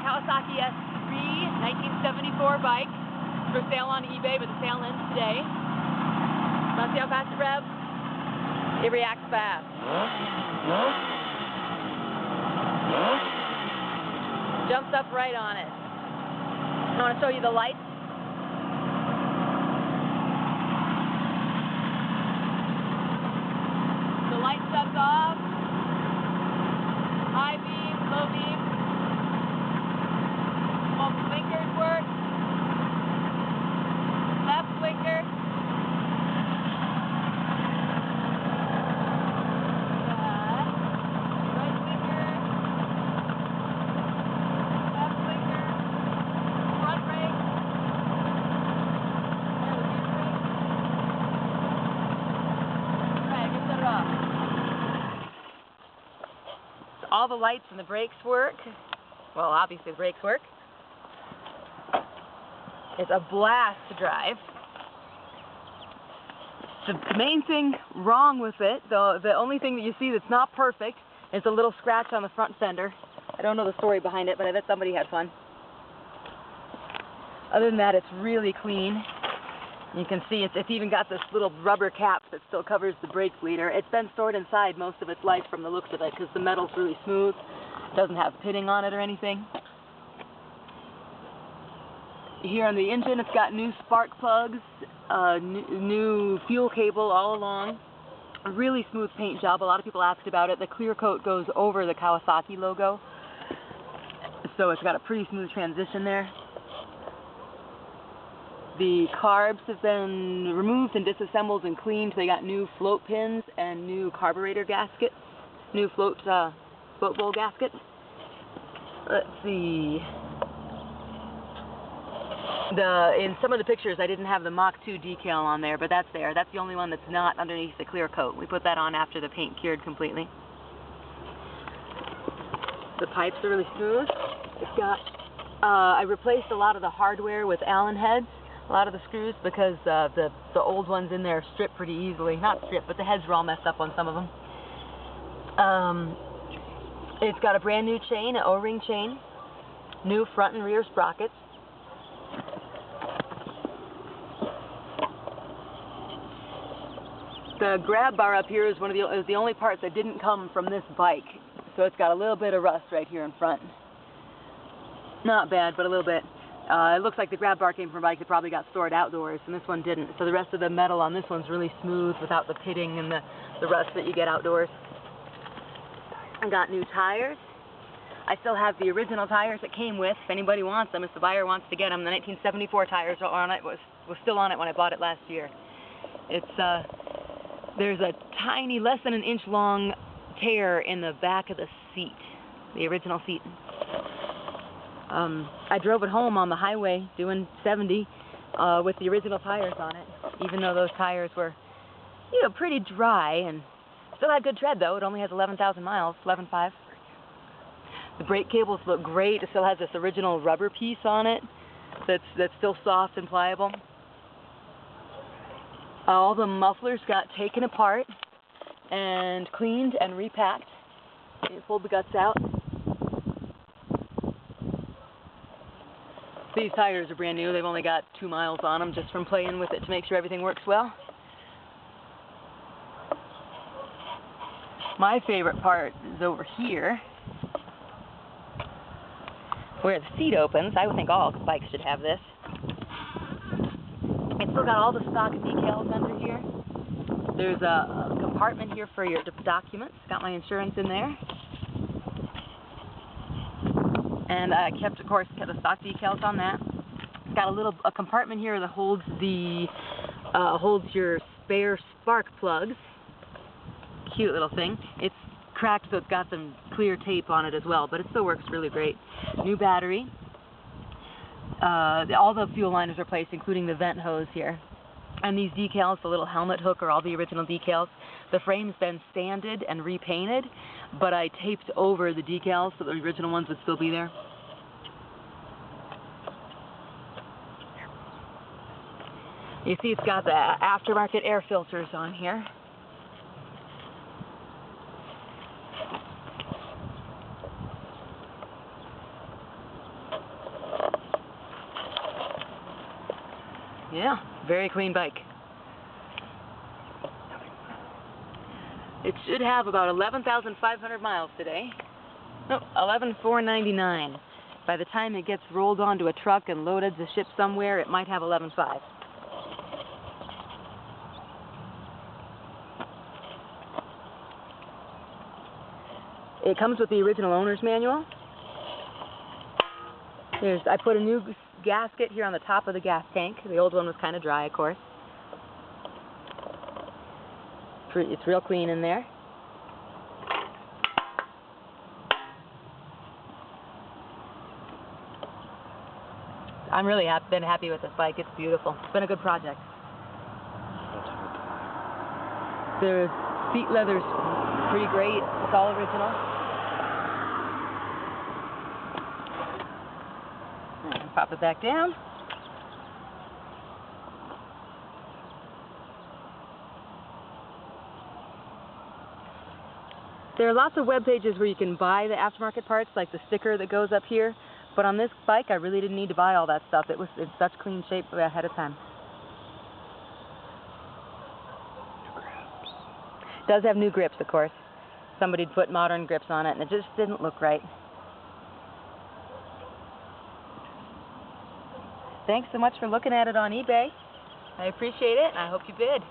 Kawasaki S3 1974 bike. It's for sale on eBay, but the sale ends today. Want to see how fast it revs? It reacts fast. Jumps up right on it. I want to show you the lights. The light stubs off. High beam, low beam. Both blinkers work. Left blinker. Right blinker. Left blinker. Front brake. And the rear brake. Alright, get set it off. All the lights and the brakes work. Well, obviously the brakes work. It's a blast to drive. The main thing wrong with it, the only thing that you see that's not perfect, is a little scratch on the front fender. I don't know the story behind it, but I bet somebody had fun. Other than that, it's really clean. You can see it's even got this little rubber cap that still covers the brake bleeder. It's been stored inside most of its life from the looks of it because the metal's really smooth. It doesn't have pitting on it or anything. Here on the engine, it's got new spark plugs, new fuel cable all along. A really smooth paint job. A lot of people asked about it. The clear coat goes over the Kawasaki logo, so it's got a pretty smooth transition there. The carbs have been removed and disassembled and cleaned. They got new float pins and new carburetor gaskets, new float bowl gaskets. Let's see. In some of the pictures, I didn't have the Mach 2 decal on there, but that's there. That's the only one that's not underneath the clear coat. We put that on after the paint cured completely. The pipes are really smooth. It's got. I replaced a lot of the hardware with Allen heads. A lot of the screws because the old ones in there strip pretty easily. Not strip, but the heads were all messed up on some of them. It's got a brand new chain, an O-ring chain, new front and rear sprockets. The grab bar up here is the only part that didn't come from this bike, so it's got a little bit of rust right here in front. Not bad, but a little bit. It looks like the grab bar came from a bike that probably got stored outdoors, and this one didn't. So the rest of the metal on this one's really smooth without the pitting and the rust that you get outdoors. I got new tires. I still have the original tires that came with. If anybody wants them, if the buyer wants to get them, the 1974 tires are on it. Was still on it when I bought it last year. It's there's a tiny, less than an inch long tear in the back of the seat, the original seat. I drove it home on the highway doing 70 with the original tires on it, even though those tires were, pretty dry and still had good tread though. It only has 11,000 miles, 11.5. The brake cables look great. It still has this original rubber piece on it that's still soft and pliable. All the mufflers got taken apart and cleaned and repacked. You pulled the guts out. These tires are brand new. They've only got 2 miles on them just from playing with it to make sure everything works well. My favorite part is over here, where the seat opens. I would think all bikes should have this. It's still got all the stock decals under here. There's a compartment here for your documents. Got my insurance in there. And I kept the stock decals on that. It's got a compartment here that holds your spare spark plugs. Cute little thing. It's cracked, so it's got some clear tape on it as well, but it still works really great. New battery. All the fuel liners are placed, including the vent hose here. And these decals, the little helmet hook, are all the original decals. The frame's been sanded and repainted, but I taped over the decals so the original ones would still be there. You see it's got the aftermarket air filters on here. Yeah, very clean bike. It should have about 11,500 miles today. No, 11,499. By the time it gets rolled onto a truck and loaded to ship somewhere, it might have 11,500. It comes with the original owner's manual. I put a new gasket here on the top of the gas tank. The old one was kind of dry, of course. It's real clean in there. I'm really been happy with this bike. It's beautiful. It's been a good project. The seat leather's pretty great. It's all original. And pop it back down. There are lots of web pages where you can buy the aftermarket parts, like the sticker that goes up here. But on this bike, I really didn't need to buy all that stuff. It was in such clean shape ahead of time. It does have new grips, of course. Somebody'd put modern grips on it, and it just didn't look right. Thanks so much for looking at it on eBay. I appreciate it, and I hope you bid.